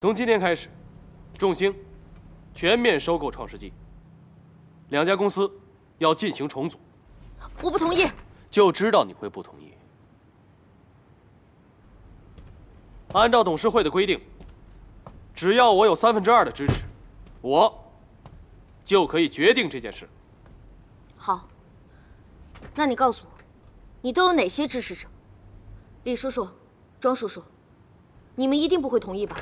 从今天开始，众星全面收购创世纪，两家公司要进行重组。我不同意。就知道你会不同意。按照董事会的规定，只要我有2/3的支持，我就可以决定这件事。好，那你告诉我，你都有哪些支持者？李叔叔、庄叔叔，你们一定不会同意吧？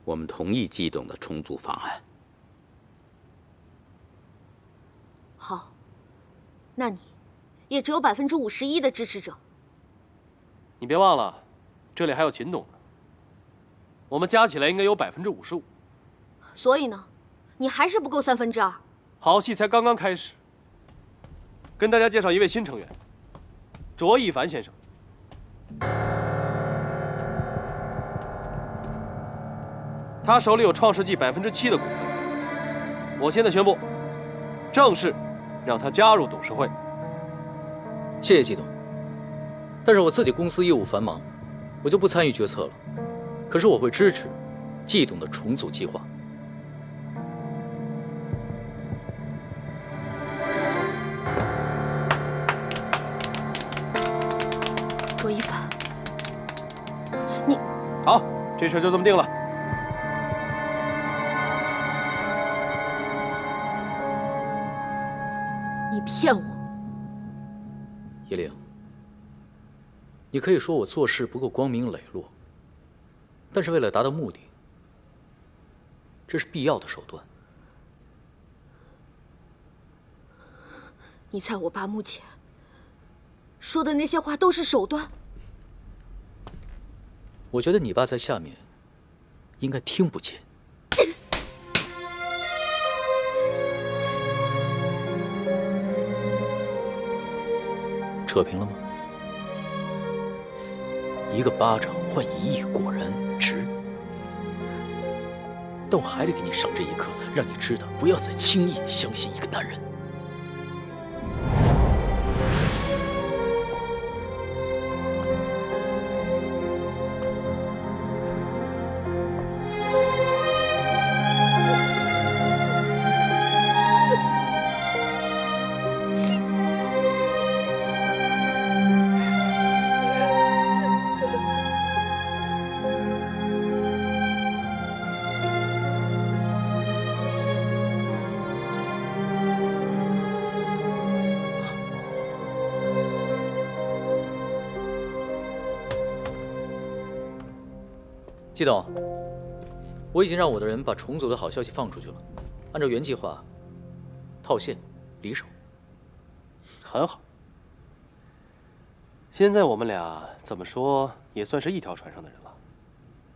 我们同意季董的重组方案。好，那你也只有51%的支持者。你别忘了，这里还有秦董呢。我们加起来应该有55%。所以呢，你还是不够2/3。好戏才刚刚开始。跟大家介绍一位新成员，卓一凡先生。他手里有创世纪7%的股份。我现在宣布，正式让他加入董事会。谢谢季董，但是我自己公司业务繁忙，我就不参与决策了。可是我会支持季董的重组计划。卓一凡，你好，这事就这么定了。你骗我！叶玲，你可以说我做事不够光明磊落，但是为了达到目的，这是必要的手段。你在我爸墓前说的那些话都是手段。我觉得你爸在下面应该听不见。扯平了吗？一个巴掌换1亿，果然值。但我还得给你上这一课，让你知道不要再轻易相信一个男人。季董，我已经让我的人把重组的好消息放出去了，按照原计划，套现离手。很好。现在我们俩怎么说也算是一条船上的人了，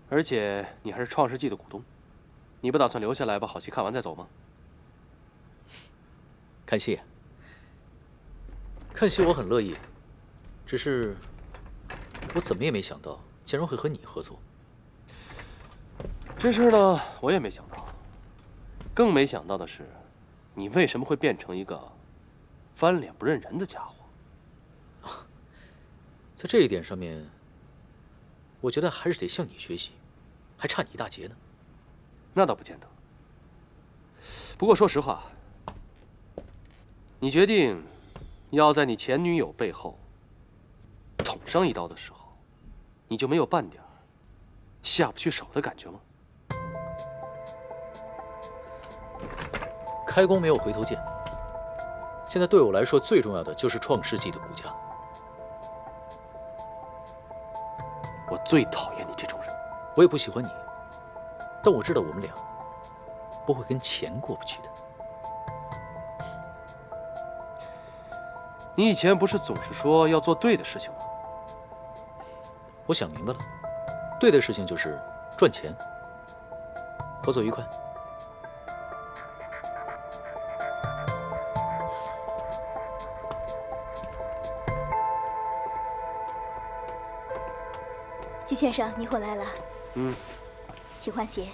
而且你还是创世纪的股东，你不打算留下来把好戏看完再走吗？看戏？看戏我很乐意，只是我怎么也没想到，竟然会和你合作。这事呢，我也没想到。更没想到的是，你为什么会变成一个翻脸不认人的家伙？在这一点上面，我觉得还是得向你学习，还差你一大截呢。那倒不见得。不过说实话，你决定要在你前女友背后捅上一刀的时候，你就没有半点下不去手的感觉吗？开弓没有回头箭。现在对我来说最重要的就是创世纪的股价。我最讨厌你这种人。我也不喜欢你，但我知道我们俩不会跟钱过不去的。你以前不是总是说要做对的事情吗？我想明白了，对的事情就是赚钱。合作愉快。季先生，你回来了。请换鞋。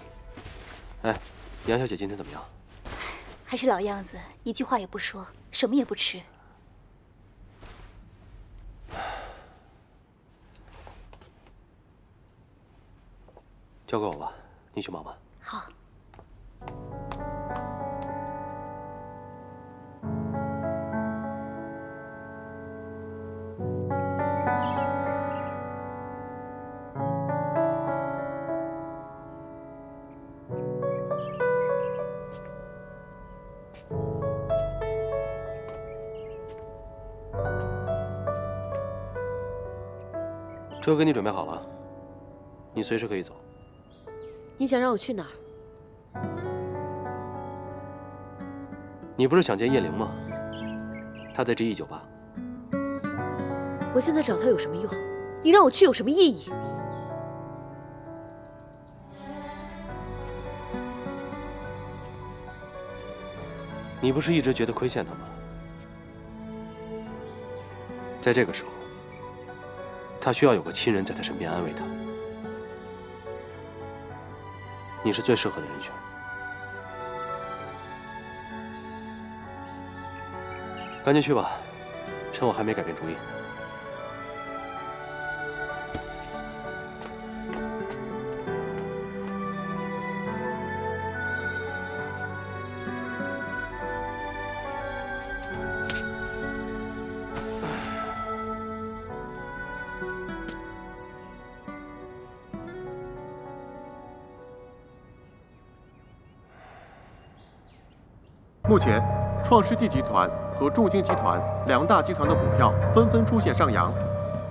哎，杨小姐今天怎么样？还是老样子，一句话也不说，什么也不吃。交给我吧，你去忙吧。好。车给你准备好了，你随时可以走。你想让我去哪儿？你不是想见叶灵吗？她在 G198。我现在找她有什么用？你让我去有什么意义？你不是一直觉得亏欠她吗？在这个时候，她需要有个亲人在她身边安慰她。你是最适合的人选。赶紧去吧，趁我还没改变主意。目前，创世纪集团和众星集团两大集团的股票纷纷出现上扬。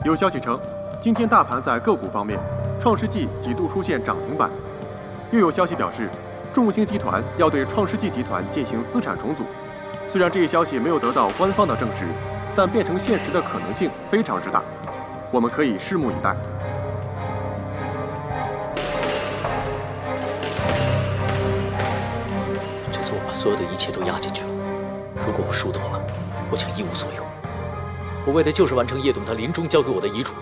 有消息称，今天大盘在个股方面，创世纪几度出现涨停板。又有消息表示，众星集团要对创世纪集团进行资产重组。虽然这一消息没有得到官方的证实，但变成现实的可能性非常之大。我们可以拭目以待。这次我把所有的一切都压进去了。如果我输的话，我将一无所有。我为的就是完成叶董他临终交给我的遗嘱。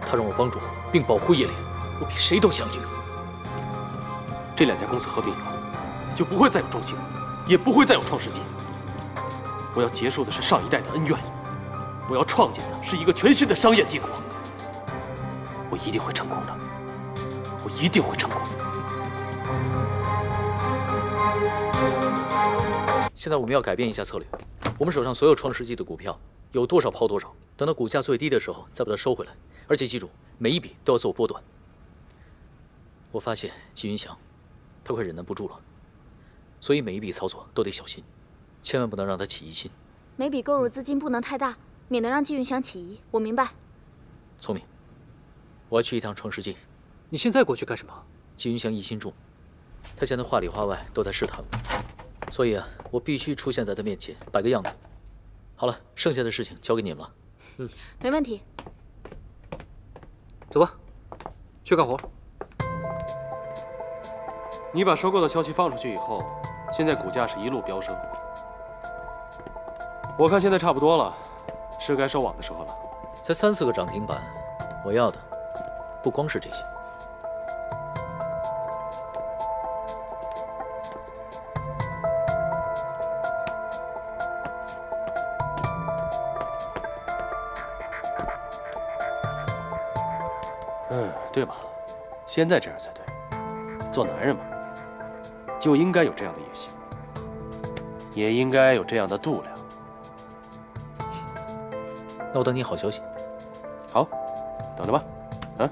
他让我帮助并保护叶莲，我比谁都想赢。这两家公司合并以后，就不会再有众星，也不会再有创世纪。我要结束的是上一代的恩怨，我要创建的是一个全新的商业帝国。我一定会成功的，我一定会成功。现在我们要改变一下策略，我们手上所有创世纪的股票有多少抛多少，等到股价最低的时候再把它收回来。而且记住，每一笔都要做波段。我发现季云祥，他快忍耐不住了，所以每一笔操作都得小心，千万不能让他起疑心。每笔购入资金不能太大，免得让季云祥起疑。我明白。聪明。我要去一趟创世纪。你现在过去干什么？季云祥疑心重，他现在话里话外都在试探我，所以啊，我必须出现在他面前，摆个样子。好了，剩下的事情交给你们了。没问题。走吧，去干活。你把收购的消息放出去以后，现在股价是一路飙升。我看现在差不多了，是该收网的时候了。才3、4个涨停板，我要的不光是这些。对吧？现在这样才对。做男人嘛，就应该有这样的野心，也应该有这样的度量。那我等你好消息。好，等着吧。啊。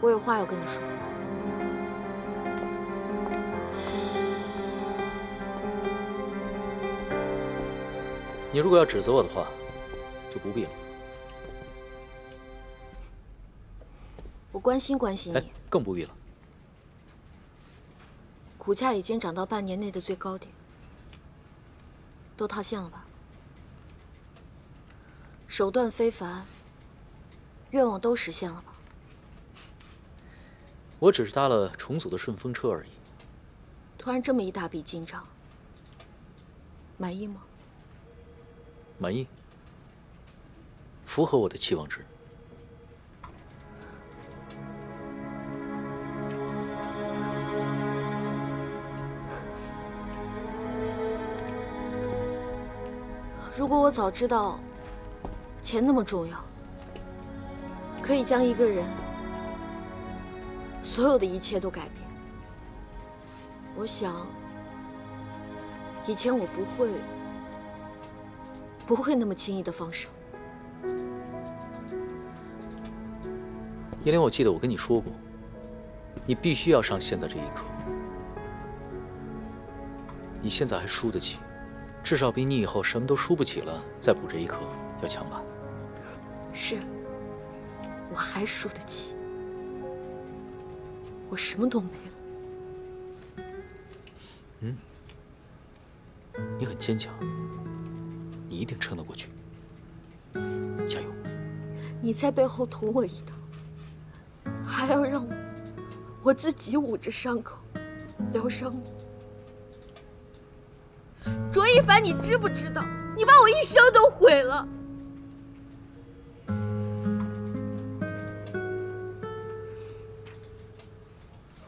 我有话要跟你说。你如果要指责我的话，就不必了。我关心关心你。更不必了。股价已经涨到半年内的最高点，都套现了吧？手段非凡，愿望都实现了吧？我只是搭了重组的顺风车而已。突然这么一大笔进账，满意吗？满意，符合我的期望值。如果我早知道钱那么重要，可以将一个人所有的一切都改变，我想以前我不会那么轻易的放手。叶莲，我记得我跟你说过，你必须要上现在这一刻。你现在还输得起，至少比你以后什么都输不起了再补这一刻要强吧？是，我还输得起，我什么都没了。你很坚强，你一定撑得过去，加油！你在背后捅我一刀，还要让我自己捂着伤口疗伤吗？卓一凡，你知不知道，你把我一生都毁了。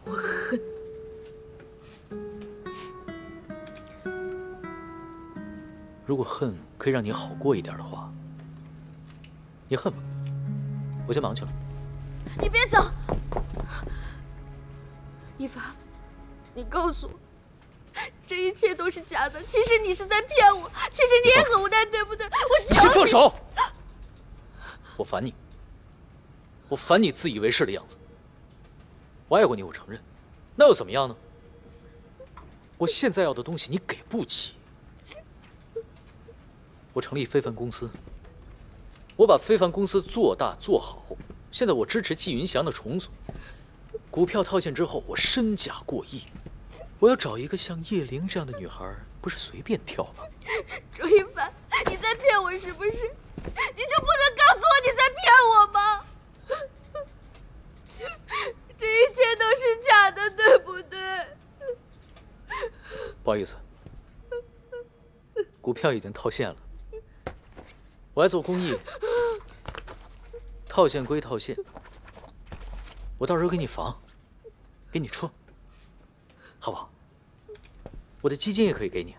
我恨。如果恨可以让你好过一点的话，你恨吧。我先忙去了。你别走，一凡，你告诉我，这一切都是假的。其实你是在骗我，其实你也很无奈，对不对？我求你先放手！我烦你，我烦你自以为是的样子。我爱过你，我承认，那又怎么样呢？我现在要的东西你给不起。我成立非凡公司，我把非凡公司做大做好。现在我支持纪云祥的重组，股票套现之后，我身价过亿。我要找一个像叶玲这样的女孩，不是随便挑吗？周一凡，你在骗我是不是？你就不能告诉我你在骗我吗？这一切都是假的，对不对？不好意思，股票已经套现了。我还做公益，套现归套现，我到时候给你房，给你车，好不好？我的基金也可以给你，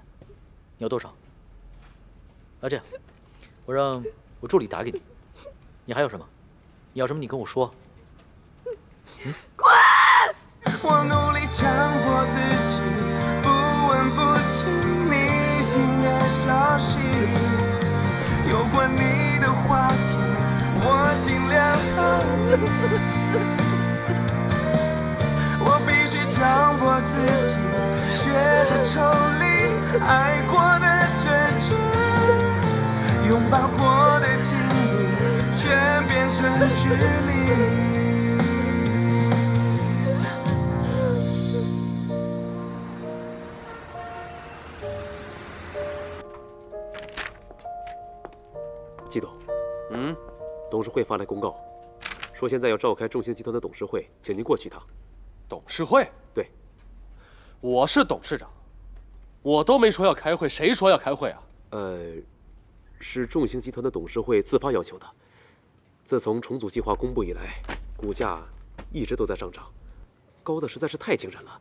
你要多少？这样，我让我助理打给你。你还有什么？你要什么你跟我说。滚！我努力强迫自己，不闻不听你新的消息。有关你的话题，我尽量逃避。我必须强迫自己，学着抽离爱过的真挚，拥抱过的经历，全变成距离。季董，董事会发来公告，说现在要召开众星集团的董事会，请您过去一趟。董事会？对，我是董事长，我都没说要开会，谁说要开会啊？是众星集团的董事会自发要求的。自从重组计划公布以来，股价一直都在上涨，高的实在是太惊人了。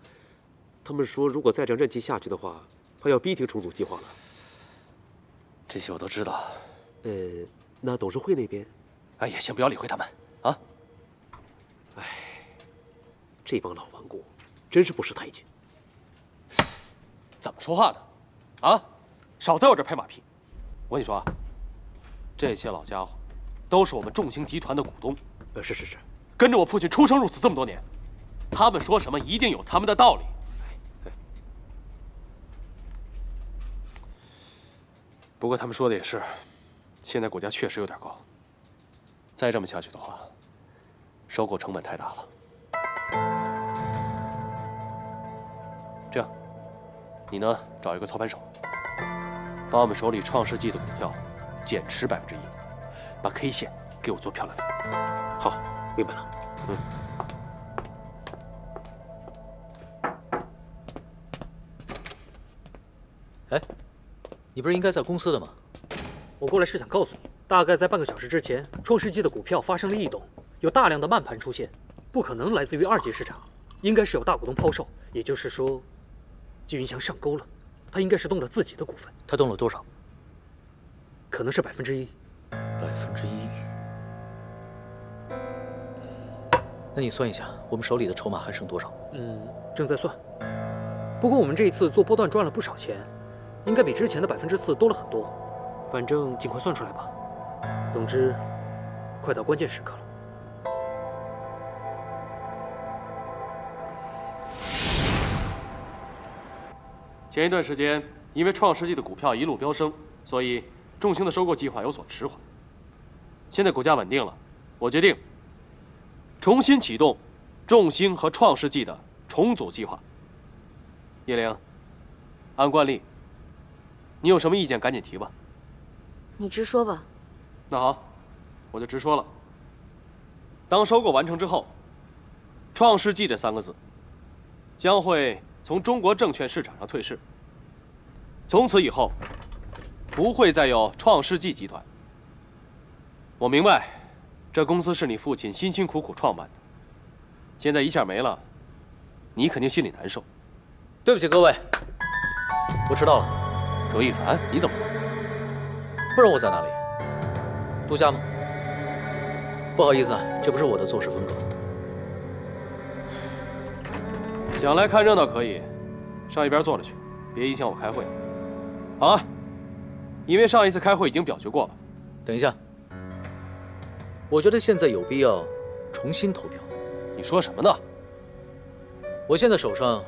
他们说，如果再这样任期下去的话，怕要逼停重组计划了。这些我都知道。那董事会那边，哎呀，先不要理会他们啊！哎，这帮老顽固，真是不识抬举。怎么说话呢？啊，少在我这拍马屁！我跟你说啊，这些老家伙都是我们众星集团的股东。是，跟着我父亲出生入死这么多年，他们说什么一定有他们的道理。不过他们说的也是。现在股价确实有点高，再这么下去的话，收购成本太大了。这样，你呢找一个操盘手，把我们手里创世纪的股票减持1%，把 K 线给我做漂亮点。好，明白了。哎，你不是应该在公司的吗？我过来是想告诉你，大概在半个小时之前，创世纪的股票发生了异动，有大量的慢盘出现，不可能来自于二级市场，应该是有大股东抛售，也就是说，纪云祥上钩了，他应该是动了自己的股份。他动了多少？可能是1%。1%。那你算一下，我们手里的筹码还剩多少？正在算。不过我们这一次做波段赚了不少钱，应该比之前的4%多了很多。反正尽快算出来吧。总之，快到关键时刻了。前一段时间，因为创世纪的股票一路飙升，所以众星的收购计划有所迟缓。现在股价稳定了，我决定重新启动众星和创世纪的重组计划。叶灵，按惯例，你有什么意见赶紧提吧。你直说吧。那好，我就直说了。当收购完成之后，创世纪这3个字将会从中国证券市场上退市，从此以后不会再有创世纪集团。我明白，这公司是你父亲辛辛苦苦创办的，现在一下没了，你肯定心里难受。对不起各位，我迟到了。周一凡，你怎么了？不然我在哪里？度假吗？不好意思啊，这不是我的做事风格。想来看热闹可以，上一边坐着去，别影响我开会。好啊，因为上一次开会已经表决过了。等一下，我觉得现在有必要重新投票。你说什么呢？我现在手上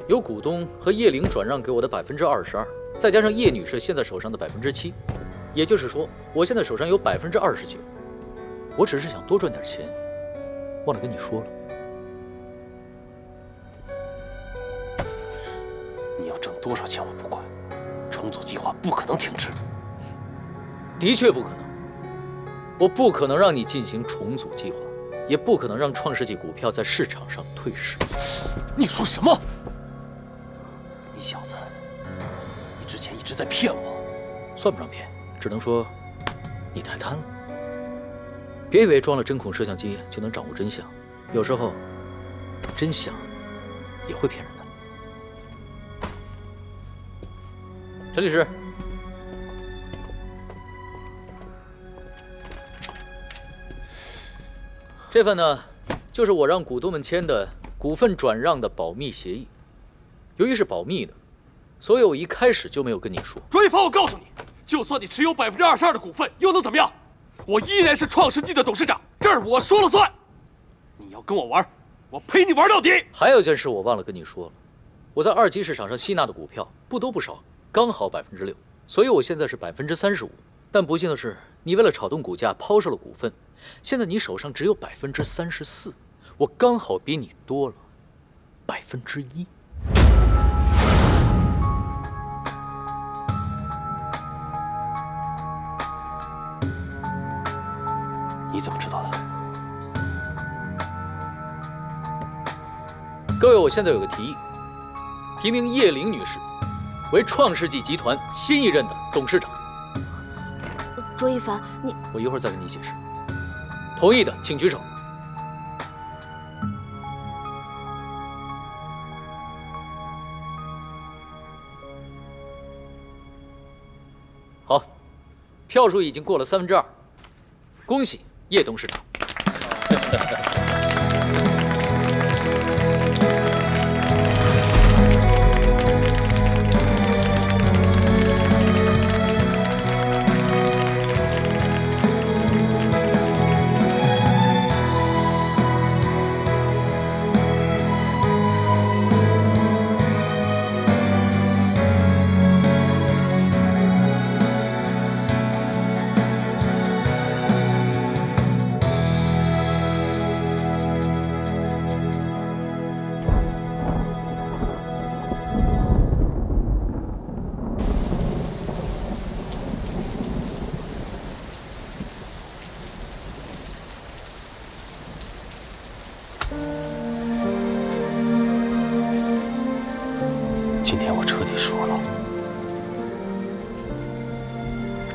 有股东和叶灵转让给我的22%，再加上叶女士现在手上的7%，也就是说，我现在手上有29%。我只是想多赚点钱，忘了跟你说了。你要挣多少钱我不管，重组计划不可能停止。的确不可能，我不可能让你进行重组计划，也不可能让创世纪股票在市场上退市。你说什么？你小子，你之前一直在骗我。算不上骗，只能说你太贪了。别以为装了针孔摄像机就能掌握真相，有时候真相也会骗人的。陈律师，这份呢，就是我让股东们签的股份转让的保密协议。由于是保密的，所以我一开始就没有跟你说。卓一凡，我告诉你，就算你持有22%的股份，又能怎么样？我依然是创世纪的董事长，这儿我说了算。你要跟我玩，我陪你玩到底。还有一件事我忘了跟你说了，我在2级市场上吸纳的股票不多不少，刚好6%，所以我现在是35%。但不幸的是，你为了炒动股价抛售了股份，现在你手上只有34%，我刚好比你多了1%。你怎么知道的？各位，我现在有个提议，提名叶灵女士为创世纪集团新一任的董事长。卓一凡，你……我一会儿再跟你解释。同意的请举手。好，票数已经过了2/3，恭喜叶董事长。今天我彻底输了，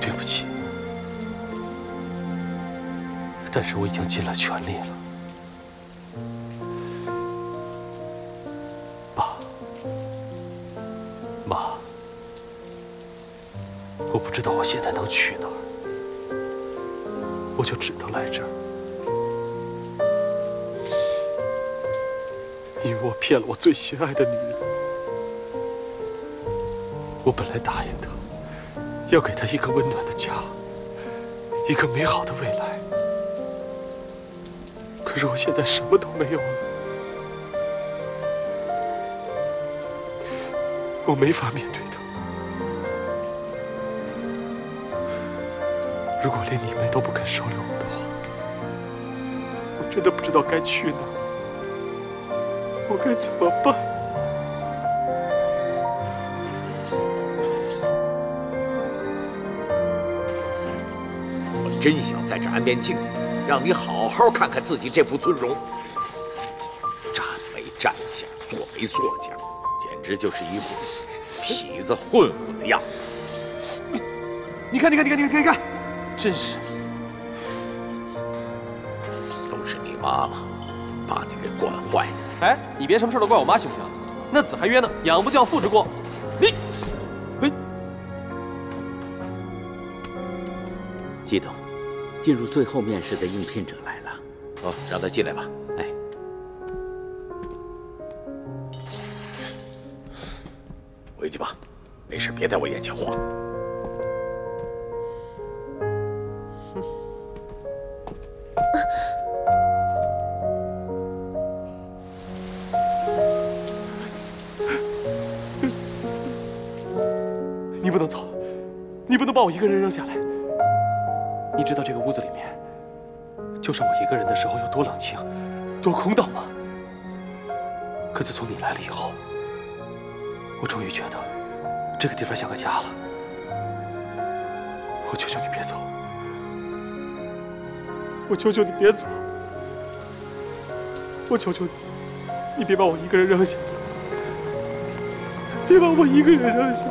对不起，但是我已经尽了全力了。爸妈，我不知道我现在能去哪儿，我就只能来这儿，因为我骗了我最心爱的女人。我本来答应她，要给她一个温暖的家，一个美好的未来。可是我现在什么都没有了，我没法面对她。如果连你们都不肯收留我的话，我真的不知道该去哪儿，我该怎么办？我真想在这安面镜子，让你好好看看自己这副尊容。站没站相，坐没坐相，简直就是一副痞子混混的样子。你看，真是。都是你妈妈把你给惯坏了。哎，你别什么事都怪我妈行不行？那子还曰呢，养不教，父之过。你，季董，进入最后面试的应聘者来了。哦，让他进来吧。哎，回去吧，没事别在我眼前晃。你不能走，你不能把我一个人扔下来。你知道这个屋子里面，就剩我一个人的时候有多冷清，多空荡吗？可自从你来了以后，我终于觉得这个地方像个家了。我求求你别走，我求求你别走，我求求你，你别把我一个人扔下，别把我一个人扔下。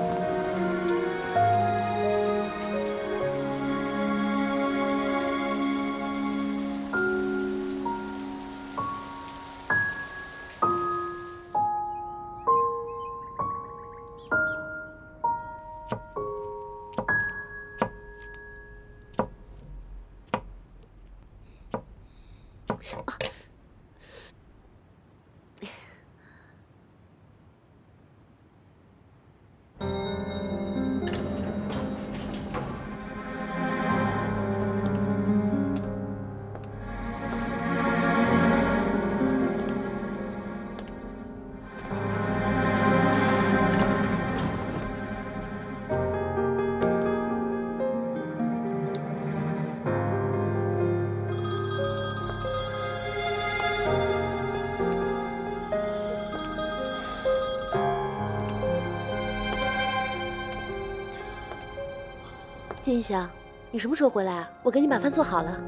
金玉祥，你什么时候回来啊？我给你把饭做好了。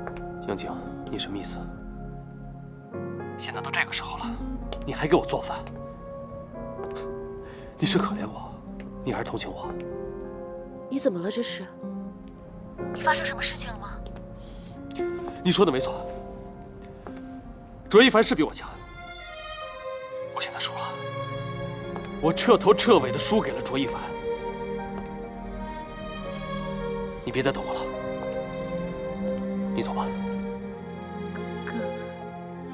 杨静，你什么意思？现在都这个时候了，你还给我做饭？你是可怜我，你还是同情我？你怎么了？这是？你发生什么事情了吗？你说的没错，卓一凡是比我强。我现在输了，我彻头彻尾的输给了卓一凡。你别再等我了，你走吧。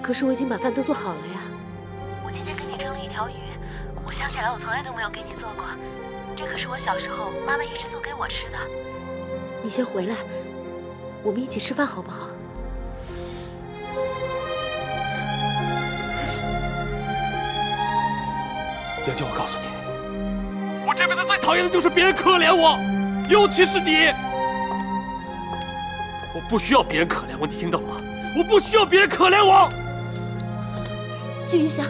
可是我已经把饭都做好了呀。我今天给你蒸了一条鱼，我想起来我从来都没有给你做过，这可是我小时候妈妈一直做给我吃的。你先回来，我们一起吃饭好不好？杨静，我告诉你，我这辈子最讨厌的就是别人可怜我，尤其是你。我不需要别人可怜我，你听懂了吗？我不需要别人可怜我。季云祥，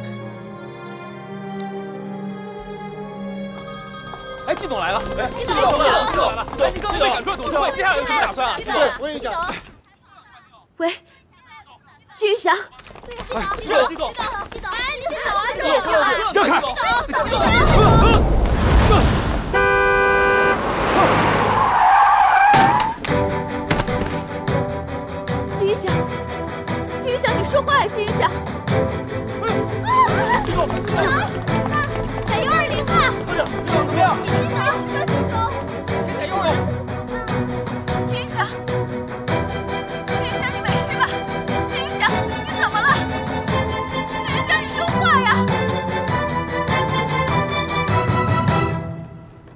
哎，季总来了！哎，季总来了！哎，你刚被赶出来董事会，接下来有什么打算啊？季总，我问一下。喂，季云祥。是的，季总。季总，哎，你好啊，是我。让开！季云祥，季云祥，你说话呀，季云祥！季总，打120啊！季总怎么样？季总，给打120。秦云翔，秦云翔，你没事吧？秦云翔，你怎么了？秦云翔，你说话呀！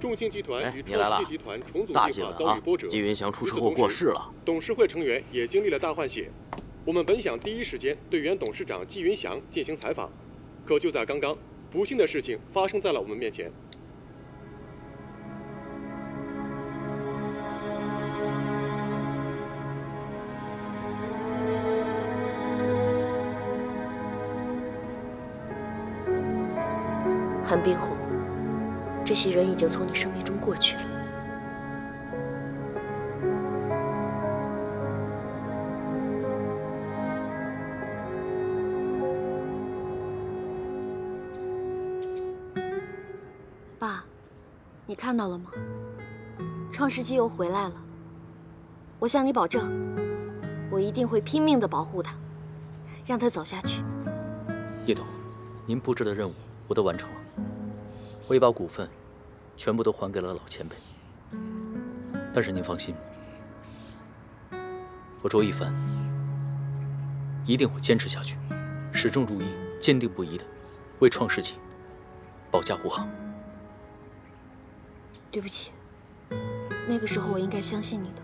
众信集团与创世纪集团重组计划遭遇波折，季云翔出车祸过世了，董事会成员也经历了大换血。我们本想第一时间对原董事长季云翔进行采访，可就在刚刚，不幸的事情发生在了我们面前。韩冰红，这些人已经从你生命中过去了。爸，你看到了吗？创世纪又回来了。我向你保证，我一定会拼命地保护他，让他走下去。叶董，您布置的任务我都完成了。我也把股份全部都还给了老前辈，但是您放心，我卓一帆一定会坚持下去，始终如一、坚定不移的为创世纪保驾护航。对不起，那个时候我应该相信你的。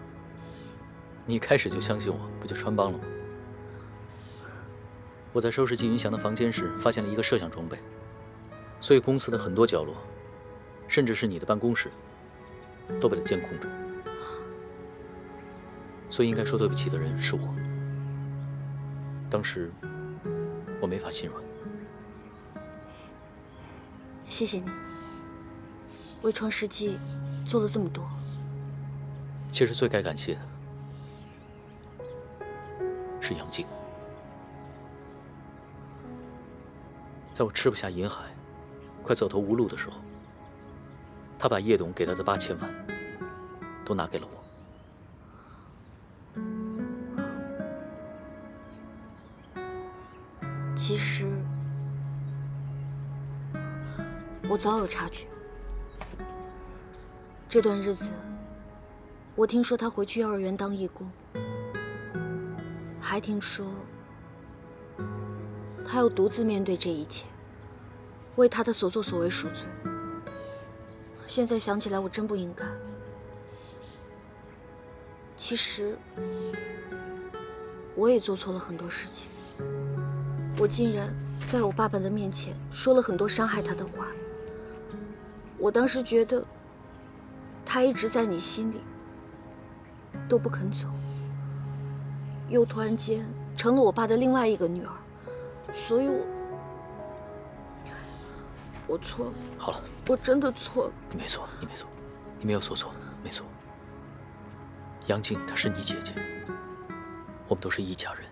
你一开始就相信我，不就穿帮了吗？我在收拾季云翔的房间时发现了一个摄像装备。所以公司的很多角落，甚至是你的办公室，都被他监控着。所以应该说对不起的人是我。当时我没法心软。谢谢你，为创世纪做了这么多。其实最该感谢的是杨静，在我吃不下银海，快走投无路的时候，他把叶董给他的8000万都拿给了我。其实我早有察觉。这段日子，我听说他回去幼儿园当义工，还听说他要独自面对这一切，为他的所作所为赎罪。现在想起来，我真不应该。其实我也做错了很多事情，我竟然在我爸爸的面前说了很多伤害他的话。我当时觉得他一直在你心里都不肯走，又突然间成了我爸的另外一个女儿，所以我错了。好了，我真的错了。你没错，你没错，你没有说错，没错。杨静她是你姐姐，我们都是一家人。